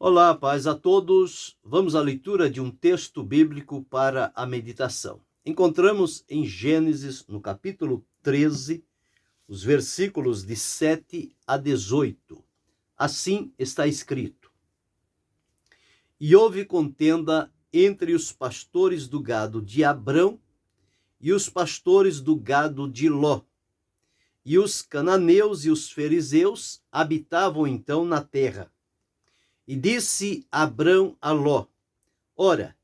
Olá, paz a todos. Vamos à leitura de um texto bíblico para a meditação. Encontramos em Gênesis, no capítulo 13, os versículos de 7 a 18. Assim está escrito: E houve contenda entre os pastores do gado de Abrão e os pastores do gado de Ló. E os cananeus e os fariseus habitavam então na terra. E disse Abrão a Ló: Ora,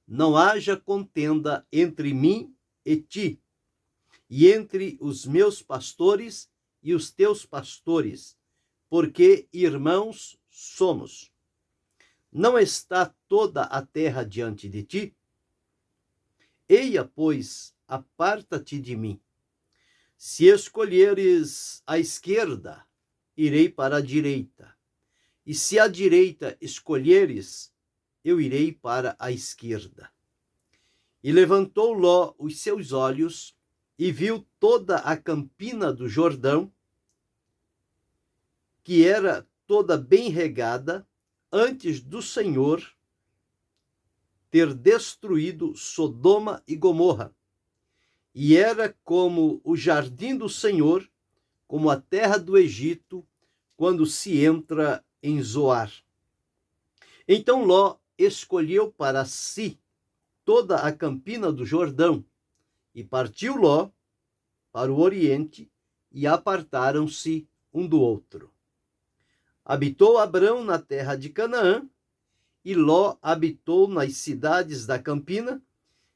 não haja contenda entre mim e ti, e entre os meus pastores e os teus pastores, porque irmãos somos. Não está toda a terra diante de ti? Eia, pois, aparta-te de mim. Se escolheres a esquerda, irei para a direita. E se à direita escolheres, eu irei para a esquerda. E levantou Ló os seus olhos e viu toda a campina do Jordão, que era toda bem regada, antes do Senhor ter destruído Sodoma e Gomorra. E era como o jardim do Senhor, como a terra do Egito, quando se entra em Zoar. Então Ló escolheu para si toda a campina do Jordão, e partiu Ló para o oriente, e apartaram-se um do outro. Habitou Abrão na terra de Canaã, e Ló habitou nas cidades da campina,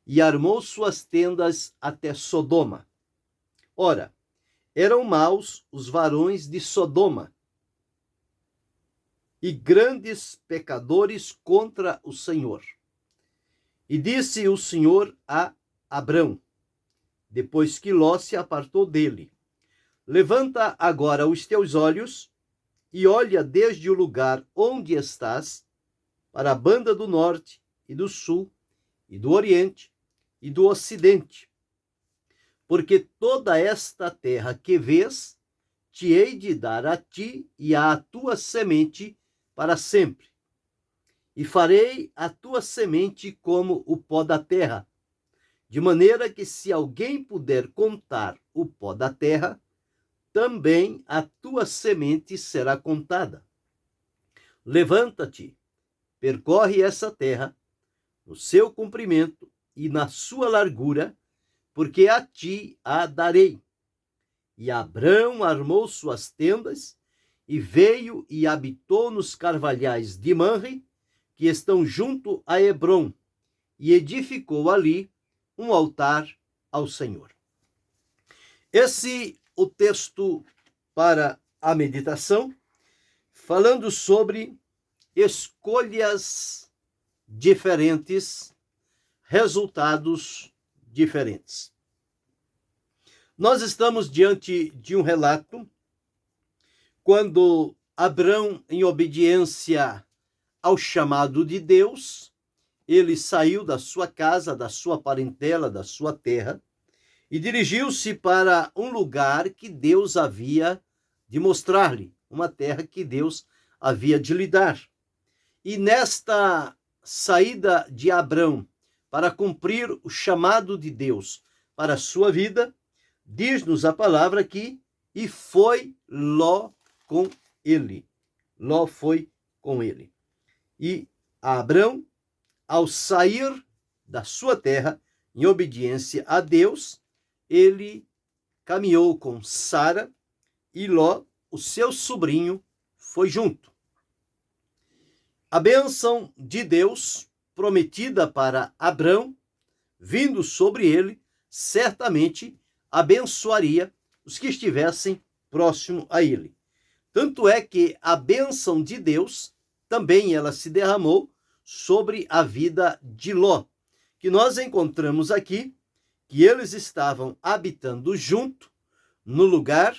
e armou suas tendas até Sodoma. Ora, eram maus os varões de Sodoma, e grandes pecadores contra o Senhor. E disse o Senhor a Abrão, depois que Ló se apartou dele: Levanta agora os teus olhos e olha desde o lugar onde estás para a banda do norte e do sul e do oriente e do ocidente. Porque toda esta terra que vês, te hei de dar a ti e à tua semente para sempre. E farei a tua semente como o pó da terra, de maneira que se alguém puder contar o pó da terra, também a tua semente será contada. Levanta-te, percorre essa terra, no seu comprimento e na sua largura, porque a ti a darei. E Abrão armou suas tendas, e veio e habitou nos carvalhais de Manre, que estão junto a Hebrom, e edificou ali um altar ao Senhor. Esse é o texto para a meditação, falando sobre escolhas diferentes, resultados diferentes. Nós estamos diante de um relato quando Abrão, em obediência ao chamado de Deus, ele saiu da sua casa, da sua parentela, da sua terra, e dirigiu-se para um lugar que Deus havia de mostrar-lhe, uma terra que Deus havia de lhe dar. E nesta saída de Abrão para cumprir o chamado de Deus para a sua vida, diz-nos a palavra que e foi Ló com ele. Ló foi com ele. E Abrão, ao sair da sua terra, em obediência a Deus, ele caminhou com Sara, e Ló, o seu sobrinho, foi junto. A bênção de Deus, prometida para Abrão, vindo sobre ele, certamente abençoaria os que estivessem próximo a ele. Tanto é que a bênção de Deus também ela se derramou sobre a vida de Ló, que nós encontramos aqui, que eles estavam habitando junto no lugar,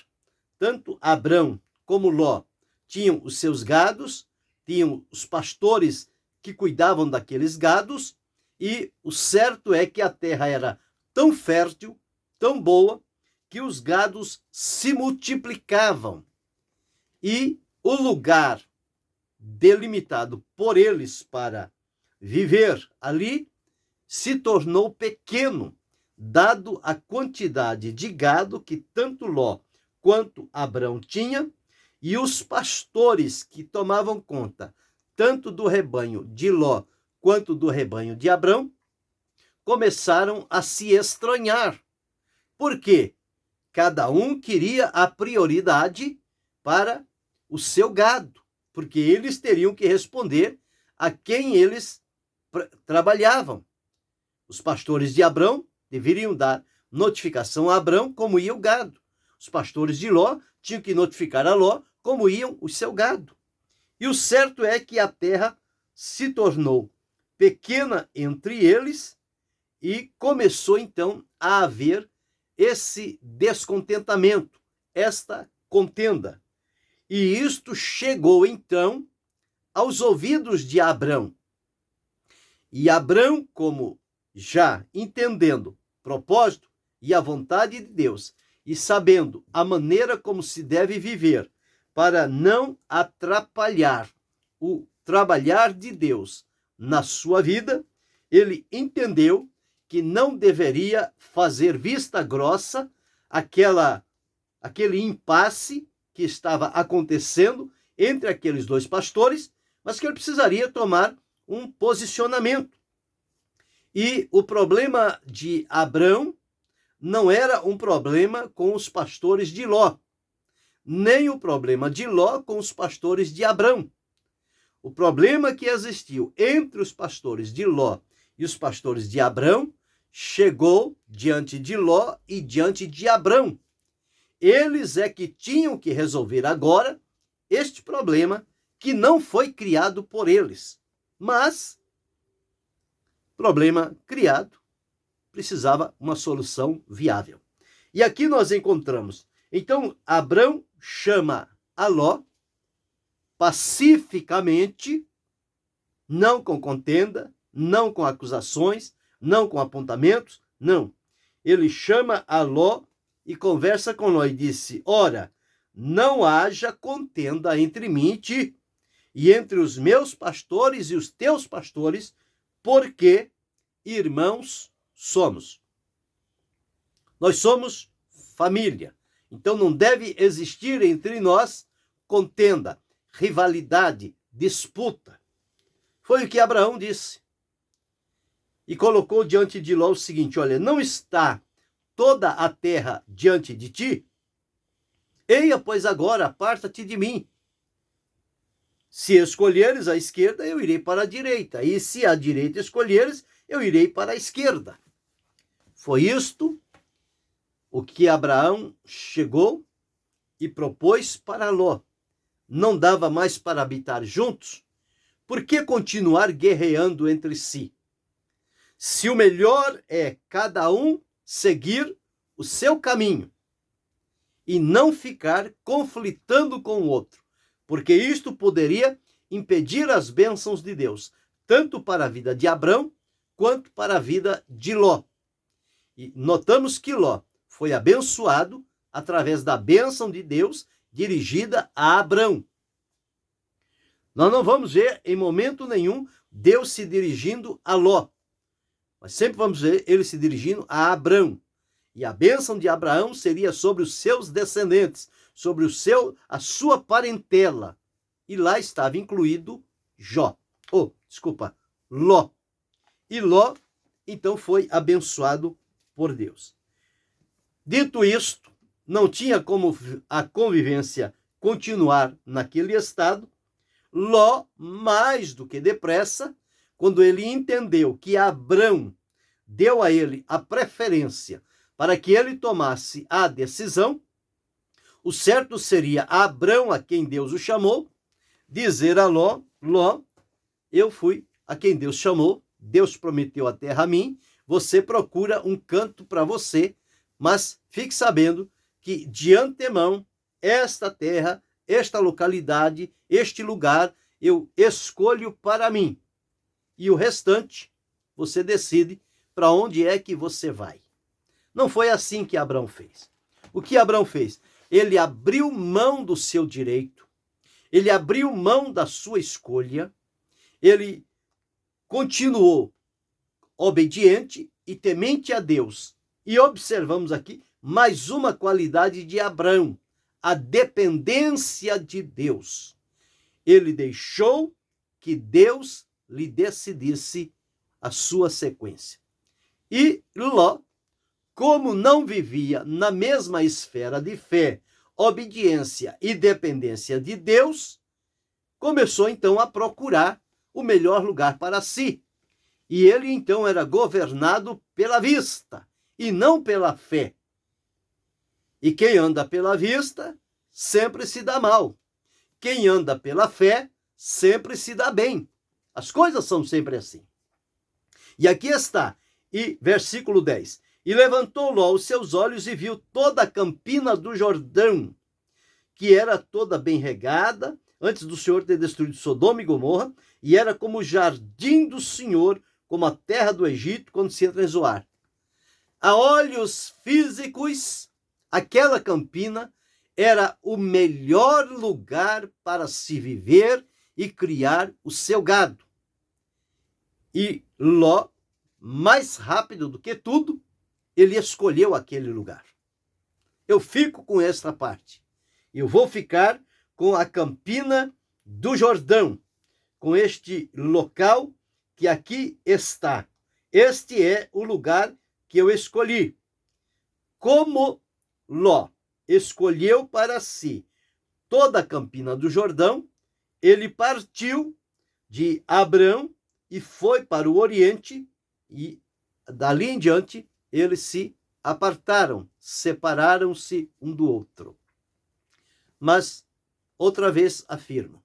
tanto Abrão como Ló tinham os seus gados, tinham os pastores que cuidavam daqueles gados, e o certo é que a terra era tão fértil, tão boa, que os gados se multiplicavam. E o lugar delimitado por eles para viver ali, se tornou pequeno, dado a quantidade de gado que tanto Ló quanto Abrão tinha, e os pastores que tomavam conta tanto do rebanho de Ló quanto do rebanho de Abrão começaram a se estranhar. Por quê? Cada um queria a prioridade para o seu gado, porque eles teriam que responder a quem eles trabalhavam. Os pastores de Abrão deveriam dar notificação a Abrão como ia o gado. Os pastores de Ló tinham que notificar a Ló como iam o seu gado. E o certo é que a terra se tornou pequena entre eles e começou então a haver esse descontentamento, esta contenda. E isto chegou então aos ouvidos de Abrão. E Abrão, como já entendendo o propósito e a vontade de Deus, e sabendo a maneira como se deve viver para não atrapalhar o trabalhar de Deus na sua vida, ele entendeu que não deveria fazer vista grossa aquele impasse que estava acontecendo entre aqueles dois pastores, mas que ele precisaria tomar um posicionamento. E o problema de Abrão não era um problema com os pastores de Ló, nem o problema de Ló com os pastores de Abrão. O problema que existiu entre os pastores de Ló e os pastores de Abrão chegou diante de Ló e diante de Abrão. Eles é que tinham que resolver agora este problema que não foi criado por eles, mas problema criado precisava uma solução viável. E aqui nós encontramos, então, Abrão chama a Ló pacificamente, não com contenda, não com acusações, não com apontamentos, não. Ele chama a Ló e conversa com Ló e disse: ora, não haja contenda entre mim e ti, e entre os meus pastores e os teus pastores, porque irmãos somos. Nós somos família. Então não deve existir entre nós contenda, rivalidade, disputa. Foi o que Abraão disse. E colocou diante de Ló o seguinte: olha, não está toda a terra diante de ti? Eia, pois agora, aparta-te de mim. Se escolheres a esquerda, eu irei para a direita. E se a direita escolheres, eu irei para a esquerda. Foi isto o que Abraão chegou e propôs para Ló. Não dava mais para habitar juntos? Por que continuar guerreando entre si? Se o melhor é cada um seguir o seu caminho e não ficar conflitando com o outro, porque isto poderia impedir as bênçãos de Deus, tanto para a vida de Abrão quanto para a vida de Ló. E notamos que Ló foi abençoado através da bênção de Deus dirigida a Abrão. Nós não vamos ver em momento nenhum Deus se dirigindo a Ló, mas sempre vamos ver ele se dirigindo a Abrão. E a bênção de Abraão seria sobre os seus descendentes, sobre a sua parentela. E lá estava incluído Ló. E Ló, então, foi abençoado por Deus. Dito isto, não tinha como a convivência continuar naquele estado. Ló, mais do que depressa, quando ele entendeu que Abrão deu a ele a preferência para que ele tomasse a decisão, o certo seria Abrão, a quem Deus o chamou, dizer a Ló: Ló, eu fui a quem Deus chamou, Deus prometeu a terra a mim, você procura um canto para você, mas fique sabendo que de antemão esta terra, esta localidade, este lugar eu escolho para mim. E o restante você decide para onde é que você vai. Não foi assim que Abrão fez. O que Abrão fez? Ele abriu mão do seu direito, Ele abriu mão da sua escolha, ele continuou obediente e temente a Deus. E observamos aqui mais uma qualidade de Abraão, a dependência de Deus. Ele deixou que Deus lhe decidisse a sua sequência. E Ló, como não vivia na mesma esfera de fé, obediência e dependência de Deus, começou então a procurar o melhor lugar para si. E ele então era governado pela vista e não pela fé. E quem anda pela vista sempre se dá mal. Quem anda pela fé sempre se dá bem. As coisas são sempre assim. E aqui está, e versículo 10. E levantou Ló os seus olhos e viu toda a campina do Jordão, que era toda bem regada, antes do Senhor ter destruído Sodoma e Gomorra, e era como o jardim do Senhor, como a terra do Egito, quando se entra em Zoar. A olhos físicos, aquela campina era o melhor lugar para se viver e criar o seu gado. E Ló, mais rápido do que tudo, ele escolheu aquele lugar. Eu fico com esta parte. Eu vou ficar com a campina do Jordão, com este local que aqui está. Este é o lugar que eu escolhi. Como Ló escolheu para si toda a campina do Jordão, ele partiu de Abrão e foi para o Oriente, e dali em diante eles se apartaram, separaram-se um do outro. Mas, outra vez afirmo,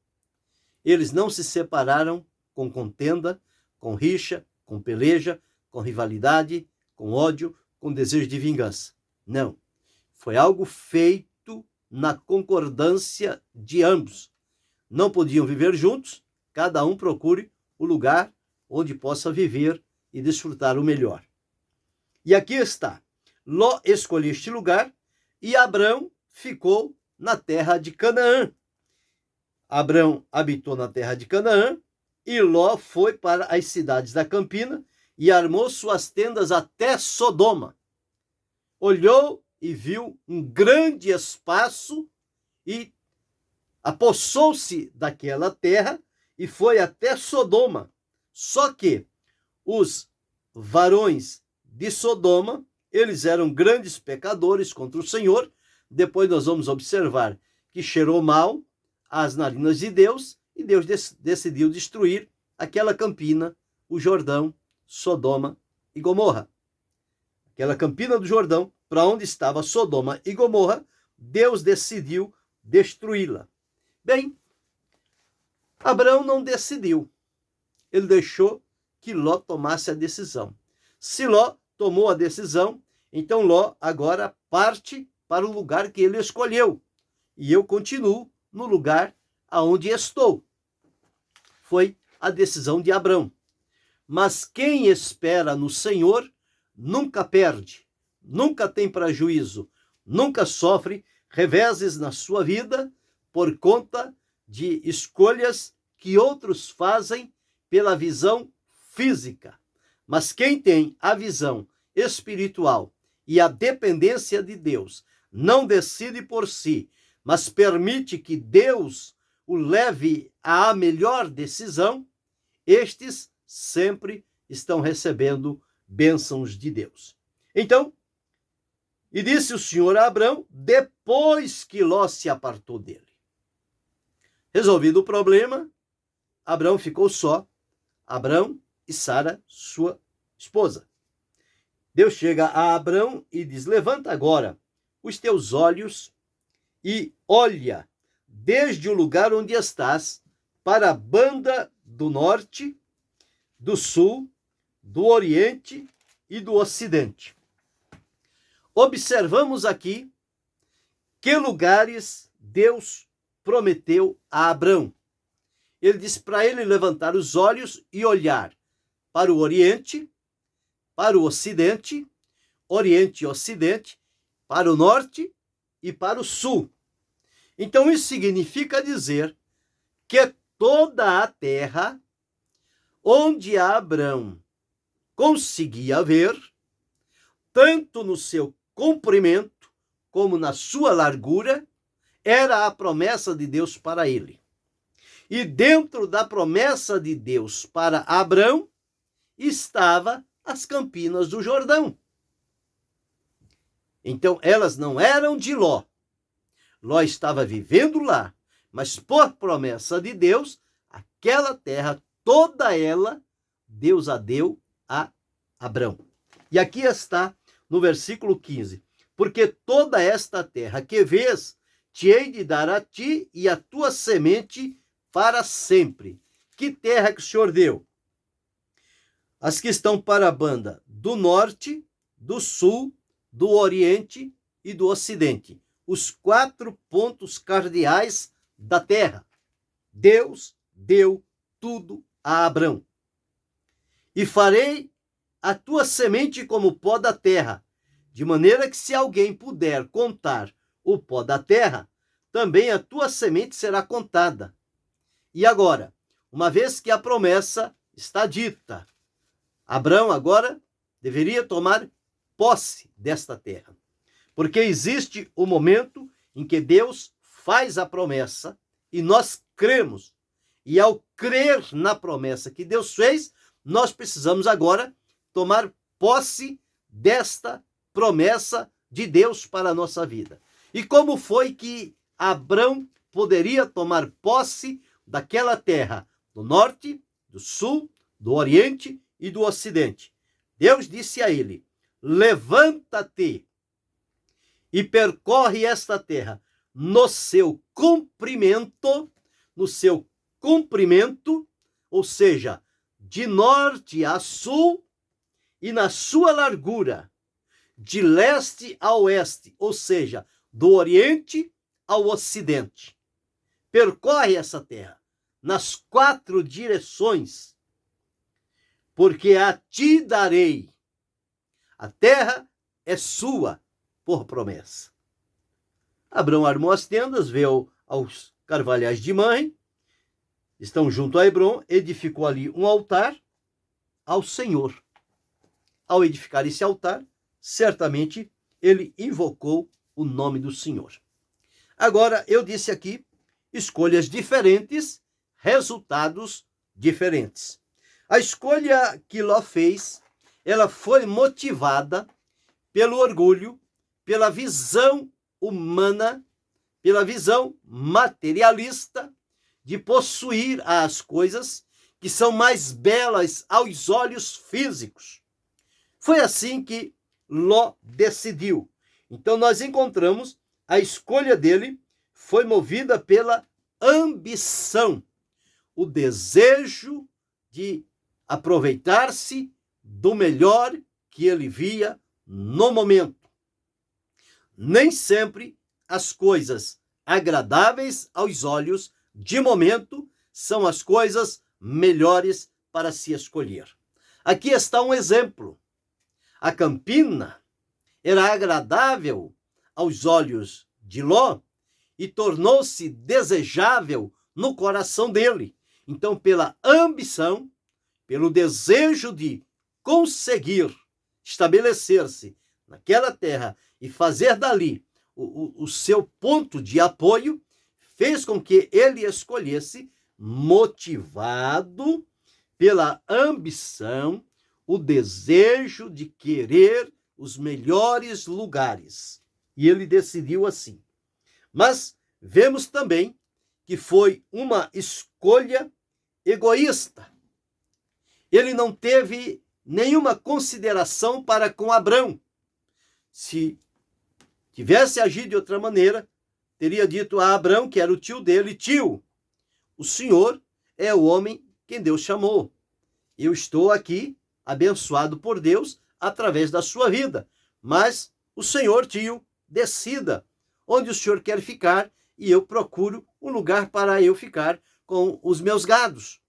eles não se separaram com contenda, com rixa, com peleja, com rivalidade, com ódio, com desejo de vingança. Não. Foi algo feito na concordância de ambos. Não podiam viver juntos, cada um procure o lugar onde possa viver e desfrutar o melhor. E aqui está. Ló escolheu este lugar e Abrão ficou na terra de Canaã. Abrão habitou na terra de Canaã e Ló foi para as cidades da campina e armou suas tendas até Sodoma. Olhou e viu um grande espaço e apossou-se daquela terra e foi até Sodoma. Só que os varões de Sodoma, eles eram grandes pecadores contra o Senhor. Depois nós vamos observar que cheirou mal às narinas de Deus e Deus decidiu destruir aquela campina, o Jordão, Sodoma e Gomorra. Aquela campina do Jordão, para onde estava Sodoma e Gomorra, Deus decidiu destruí-la. Bem, Abraão não decidiu. Ele deixou que Ló tomasse a decisão. Se Ló tomou a decisão, então Ló agora parte para o lugar que ele escolheu. E eu continuo no lugar aonde estou. Foi a decisão de Abrão. Mas quem espera no Senhor nunca perde, nunca tem prejuízo, nunca sofre reveses na sua vida por conta de escolhas que outros fazem pela visão física. Mas quem tem a visão espiritual e a dependência de Deus, não decide por si, mas permite que Deus o leve à melhor decisão, estes sempre estão recebendo bênçãos de Deus. Então, e disse o Senhor a Abrão, depois que Ló se apartou dele. Resolvido o problema, Abrão ficou só, Abrão e Sara, sua esposa. Deus chega a Abrão e diz, levanta agora os teus olhos e olha desde o lugar onde estás para a banda do norte, do sul, do oriente e do ocidente. Observamos aqui que lugares Deus prometeu a Abrão. Ele disse para ele levantar os olhos e olhar para o oriente, para o ocidente, oriente e ocidente, para o norte e para o sul. Então isso significa dizer que toda a terra onde Abrão conseguia ver, tanto no seu comprimento como na sua largura, era a promessa de Deus para ele. E dentro da promessa de Deus para Abrão, estava as campinas do Jordão. Então, elas não eram de Ló. Ló estava vivendo lá, mas por promessa de Deus, aquela terra, toda ela, Deus a deu a Abrão. E aqui está no versículo 15. Porque toda esta terra que vês, te hei de dar a ti e a tua semente para sempre. Que terra que o Senhor deu? As que estão para a banda do norte, do sul, do oriente e do ocidente. Os 4 pontos cardeais da terra. Deus deu tudo a Abrão. E farei a tua semente como pó da terra, de maneira que se alguém puder contar o pó da terra, também a tua semente será contada. E agora, uma vez que a promessa está dita, Abrão agora deveria tomar posse desta terra. Porque existe o momento em que Deus faz a promessa e nós cremos. E ao crer na promessa que Deus fez, nós precisamos agora tomar posse desta promessa de Deus para a nossa vida. E como foi que Abrão poderia tomar posse daquela terra do norte, do sul, do oriente e do ocidente? Deus disse a ele: levanta-te e percorre esta terra no seu comprimento, ou seja, de norte a sul, e na sua largura, de leste a oeste, ou seja, do oriente ao ocidente. Percorre essa terra nas 4 direções, porque a ti darei. A terra é sua por promessa. Abrão armou as tendas, veio aos carvalhais de Mamre, estão junto a Hebrom, edificou ali um altar ao Senhor. Ao edificar esse altar, certamente ele invocou o nome do Senhor. Agora, eu disse aqui, escolhas diferentes, resultados diferentes. A escolha que Ló fez, ela foi motivada pelo orgulho, pela visão humana, pela visão materialista de possuir as coisas que são mais belas aos olhos físicos. Foi assim que Ló decidiu. Então nós encontramos a escolha dele foi movida pela ambição, o desejo de aproveitar-se do melhor que ele via no momento. Nem sempre as coisas agradáveis aos olhos de momento são as coisas melhores para se escolher. Aqui está um exemplo. A campina era agradável aos olhos de Ló e tornou-se desejável no coração dele. Então, pela ambição, pelo desejo de conseguir estabelecer-se naquela terra e fazer dali o seu ponto de apoio, fez com que ele escolhesse, motivado pela ambição, o desejo de querer os melhores lugares. E ele decidiu assim. Mas vemos também que foi uma escolha egoísta. Ele não teve nenhuma consideração para com Abrão. Se tivesse agido de outra maneira, teria dito a Abrão, que era o tio dele: tio, o senhor é o homem quem Deus chamou. Eu estou aqui abençoado por Deus através da sua vida. Mas o senhor, tio, decida onde o senhor quer ficar e eu procuro um lugar para eu ficar com os meus gados.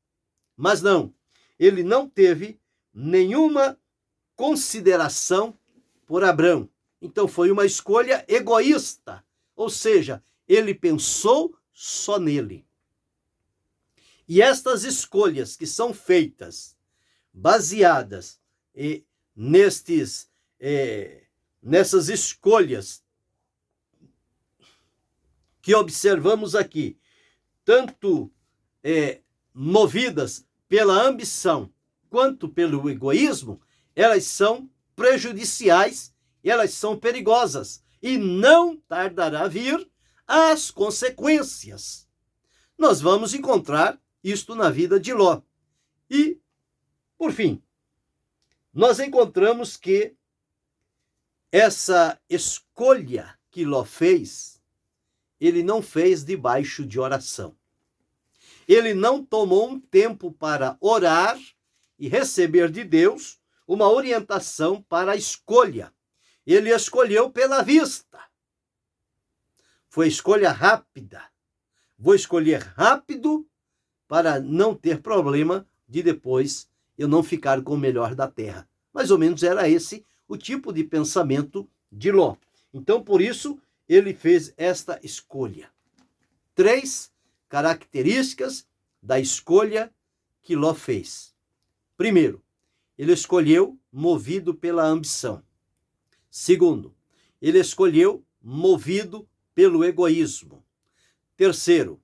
Mas não, ele não teve nenhuma consideração por Abrão. Então foi uma escolha egoísta, ou seja, ele pensou só nele. E estas escolhas que são feitas, baseadas nessas escolhas que observamos aqui, tanto movidas pela ambição quanto pelo egoísmo, elas são prejudiciais, elas são perigosas e não tardará a vir as consequências. Nós vamos encontrar isto na vida de Ló. E, por fim, nós encontramos que essa escolha que Ló fez, ele não fez debaixo de oração. Ele não tomou um tempo para orar e receber de Deus uma orientação para a escolha. Ele escolheu pela vista. Foi escolha rápida. Vou escolher rápido para não ter problema de depois eu não ficar com o melhor da terra. Mais ou menos era esse o tipo de pensamento de Ló. Então, por isso, ele fez esta escolha. 3 características da escolha que Ló fez. Primeiro, ele escolheu movido pela ambição. Segundo, ele escolheu movido pelo egoísmo. Terceiro,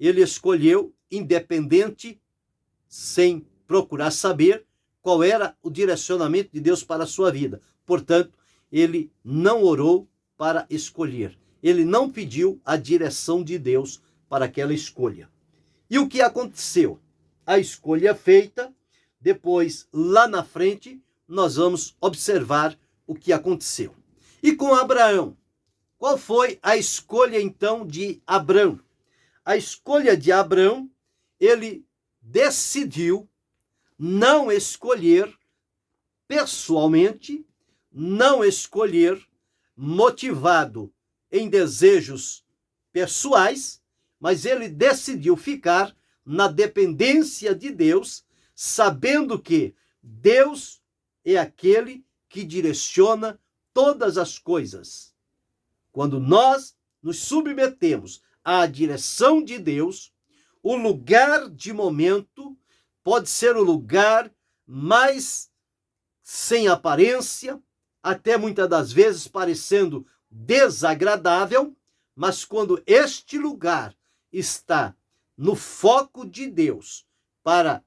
ele escolheu independente, sem procurar saber qual era o direcionamento de Deus para a sua vida. Portanto, ele não orou para escolher. Ele não pediu a direção de Deus para aquela escolha. E o que aconteceu? A escolha feita, depois, lá na frente, nós vamos observar o que aconteceu. E com Abraão, qual foi a escolha então de Abraão? A escolha de Abraão, ele decidiu não escolher pessoalmente, não escolher motivado em desejos pessoais, mas ele decidiu ficar na dependência de Deus, sabendo que Deus é aquele que direciona todas as coisas. Quando nós nos submetemos à direção de Deus, o lugar de momento pode ser o lugar mais sem aparência, até muitas das vezes parecendo desagradável, mas quando este lugar está no foco de Deus,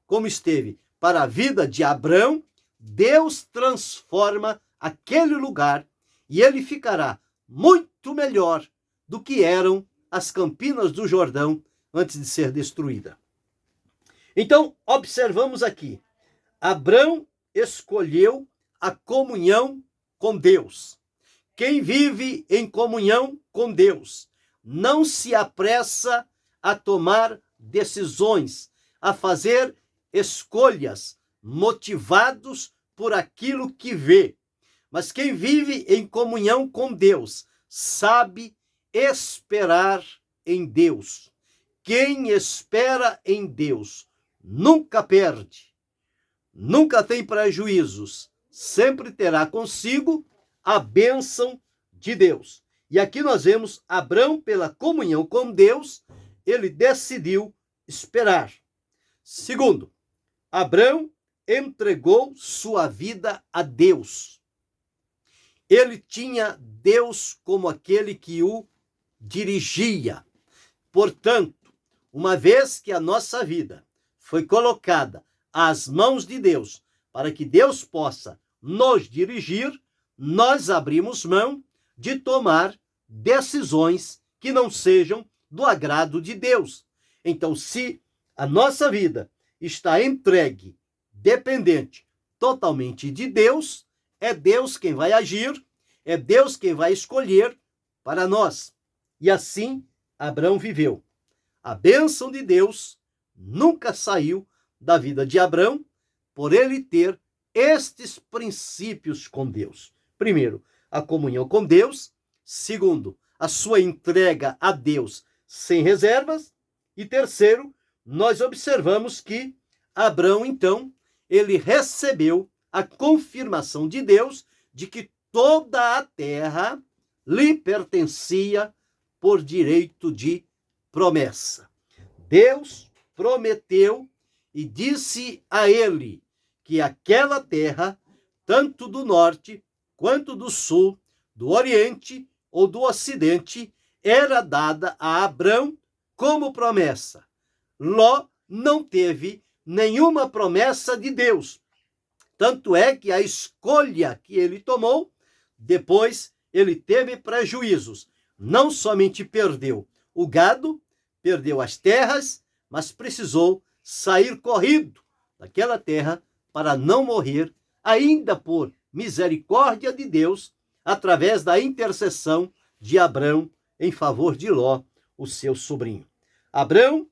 como esteve para a vida de Abraão, Deus transforma aquele lugar e ele ficará muito melhor do que eram as campinas do Jordão antes de ser destruída. Então, observamos aqui, Abraão escolheu a comunhão com Deus. Quem vive em comunhão com Deus não se apressa a tomar decisões, a fazer escolhas motivados por aquilo que vê. Mas quem vive em comunhão com Deus sabe esperar em Deus. Quem espera em Deus nunca perde, nunca tem prejuízos, sempre terá consigo a bênção de Deus. E aqui nós vemos Abraão, pela comunhão com Deus, ele decidiu esperar. Segundo, Abraão entregou sua vida a Deus. Ele tinha Deus como aquele que o dirigia. Portanto, uma vez que a nossa vida foi colocada às mãos de Deus, para que Deus possa nos dirigir, nós abrimos mão de tomar decisões que não sejam do agrado de Deus. Então, se a nossa vida está entregue, dependente totalmente de Deus, é Deus quem vai agir, é Deus quem vai escolher para nós. E assim, Abraão viveu. A bênção de Deus nunca saiu da vida de Abraão, por ele ter estes princípios com Deus. Primeiro, a comunhão com Deus. Segundo, a sua entrega a Deus sem reservas. E terceiro, nós observamos que Abraão, então, ele recebeu a confirmação de Deus de que toda a terra lhe pertencia por direito de promessa. Deus prometeu e disse a ele que aquela terra, tanto do norte quanto do sul, do oriente ou do ocidente, era dada a Abrão como promessa. Ló não teve nenhuma promessa de Deus. Tanto é que a escolha que ele tomou, depois ele teve prejuízos. Não somente perdeu o gado, perdeu as terras, mas precisou sair corrido daquela terra para não morrer, ainda por misericórdia de Deus, através da intercessão de Abrão em favor de Ló, o seu sobrinho. Abrão,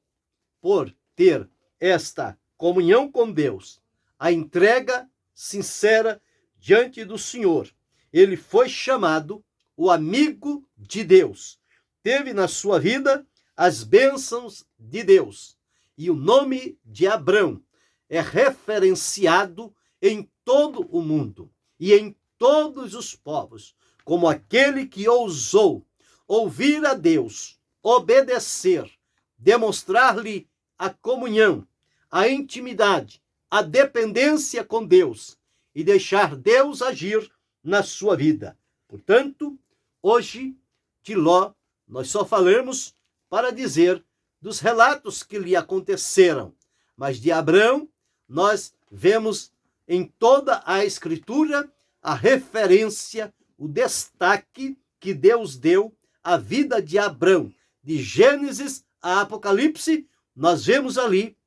por ter esta comunhão com Deus, a entrega sincera diante do Senhor, ele foi chamado o amigo de Deus. Teve na sua vida as bênçãos de Deus. E o nome de Abrão é referenciado em todo o mundo e em todos os povos como aquele que ousou ouvir a Deus, obedecer, demonstrar-lhe a comunhão, a intimidade, a dependência com Deus e deixar Deus agir na sua vida. Portanto, hoje, de Ló, nós só falamos para dizer dos relatos que lhe aconteceram, mas de Abrão, nós vemos em toda a Escritura a referência, o destaque que Deus deu à vida de Abrão. De Gênesis a Apocalipse, nós vemos ali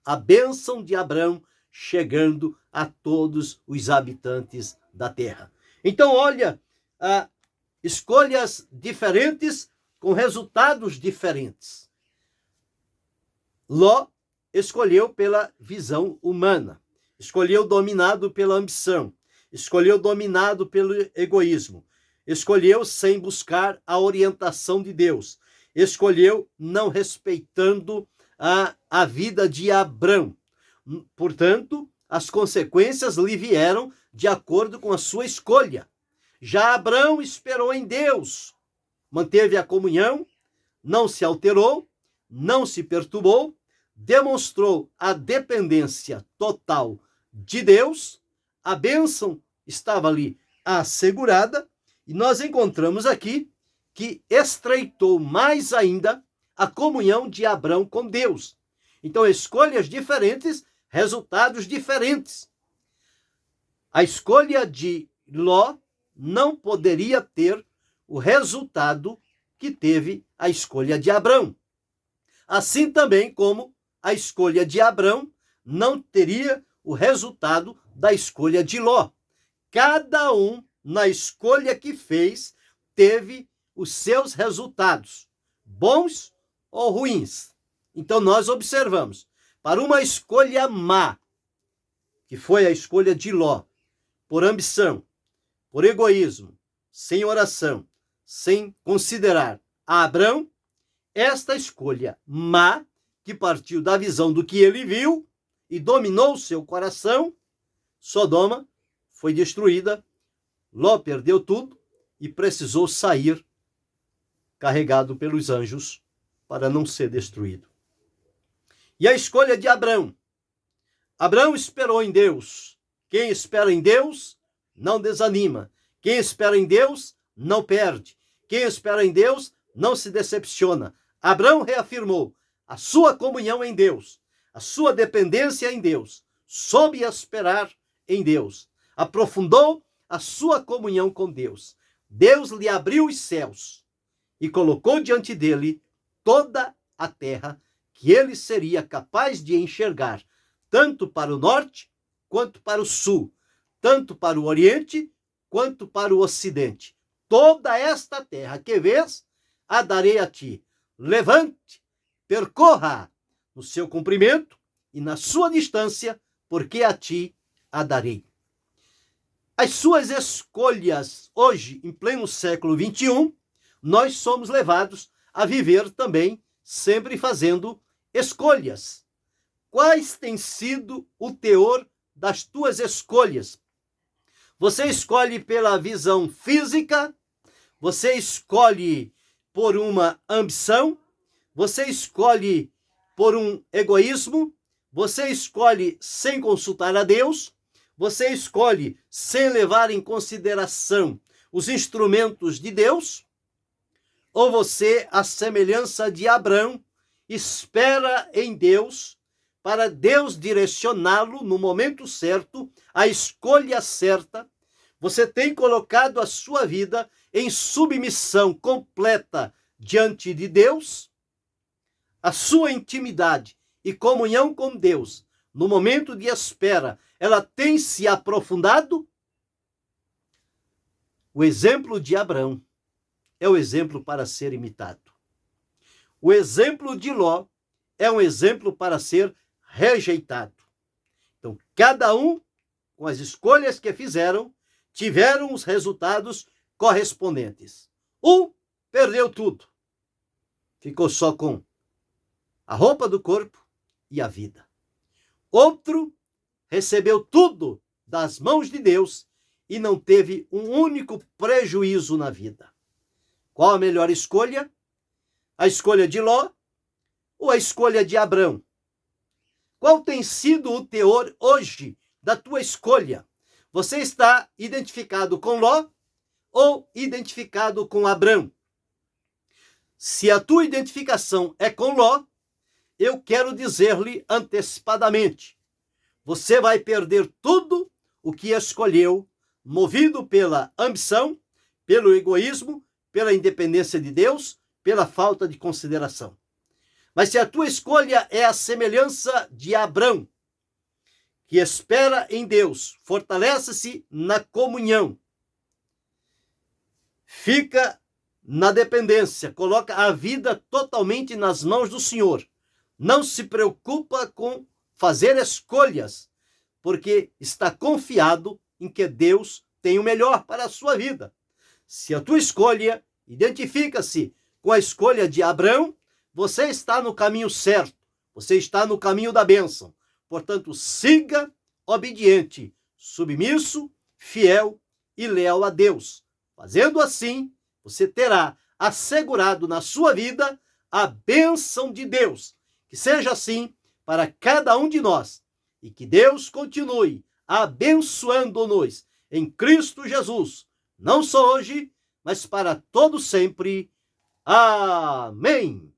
a bênção de Abrão chegando a todos os habitantes da terra. Então, olha, escolhas diferentes com resultados diferentes. Ló escolheu pela visão humana, escolheu dominado pela ambição, escolheu dominado pelo egoísmo, escolheu sem buscar a orientação de Deus, escolheu não respeitando a vida de Abrão. Portanto, as consequências lhe vieram de acordo com a sua escolha. Já Abrão esperou em Deus, manteve a comunhão, não se alterou, não se perturbou, demonstrou a dependência total de Deus, a bênção estava ali assegurada, e nós encontramos aqui que estreitou mais ainda a comunhão de Abrão com Deus. Então, escolhas diferentes, resultados diferentes. A escolha de Ló não poderia ter o resultado que teve a escolha de Abrão. Assim também como a escolha de Abrão não teria o resultado da escolha de Ló. Cada um, na escolha que fez, teve os seus resultados, bons ou ruins. Então nós observamos, para uma escolha má, que foi a escolha de Ló, por ambição, por egoísmo, sem oração, sem considerar a Abrão, esta escolha má, que partiu da visão do que ele viu e dominou o seu coração, Sodoma foi destruída, Ló perdeu tudo e precisou sair carregado pelos anjos para não ser destruído. E a escolha de Abrão. Abrão esperou em Deus. Quem espera em Deus não desanima. Quem espera em Deus não perde. Quem espera em Deus não se decepciona. Abrão reafirmou a sua comunhão em Deus, a sua dependência em Deus, soube esperar em Deus, aprofundou a sua comunhão com Deus. Deus lhe abriu os céus e colocou diante dele toda a terra que ele seria capaz de enxergar, tanto para o norte quanto para o sul, tanto para o oriente quanto para o ocidente. Toda esta terra que vês, a darei a ti. Levante, percorra no seu comprimento e na sua distância, porque a ti a darei. As suas escolhas hoje, em pleno século XXI, nós somos levados a viver também sempre fazendo escolhas. Quais tem sido o teor das tuas escolhas? Você escolhe pela visão física, você escolhe por uma ambição, você escolhe por um egoísmo, você escolhe sem consultar a Deus, você escolhe sem levar em consideração os instrumentos de Deus, ou você, à semelhança de Abraão, espera em Deus para Deus direcioná-lo no momento certo, a escolha certa. Você tem colocado a sua vida em submissão completa diante de Deus, a sua intimidade e comunhão com Deus, no momento de espera, ela tem se aprofundado? O exemplo de Abraão é o exemplo para ser imitado. O exemplo de Ló é um exemplo para ser rejeitado. Então, cada um, com as escolhas que fizeram, tiveram os resultados correspondentes. Um perdeu tudo. Ficou só com a roupa do corpo e a vida. Outro recebeu tudo das mãos de Deus e não teve um único prejuízo na vida. Qual a melhor escolha? A escolha de Ló ou a escolha de Abraão? Qual tem sido o teor hoje da tua escolha? Você está identificado com Ló ou identificado com Abraão? Se a tua identificação é com Ló, eu quero dizer-lhe antecipadamente, você vai perder tudo o que escolheu, movido pela ambição, pelo egoísmo, pela independência de Deus, pela falta de consideração. Mas se a tua escolha é a semelhança de Abraão, que espera em Deus, fortalece-se na comunhão, fica na dependência, coloca a vida totalmente nas mãos do Senhor, não se preocupa com fazer escolhas, porque está confiado em que Deus tem o melhor para a sua vida. Se a tua escolha identifica-se com a escolha de Abraão, você está no caminho certo, você está no caminho da bênção. Portanto, siga obediente, submisso, fiel e leal a Deus. Fazendo assim, você terá assegurado na sua vida a bênção de Deus. Que seja assim para cada um de nós e que Deus continue abençoando-nos em Cristo Jesus, não só hoje, mas para todo sempre. Amém.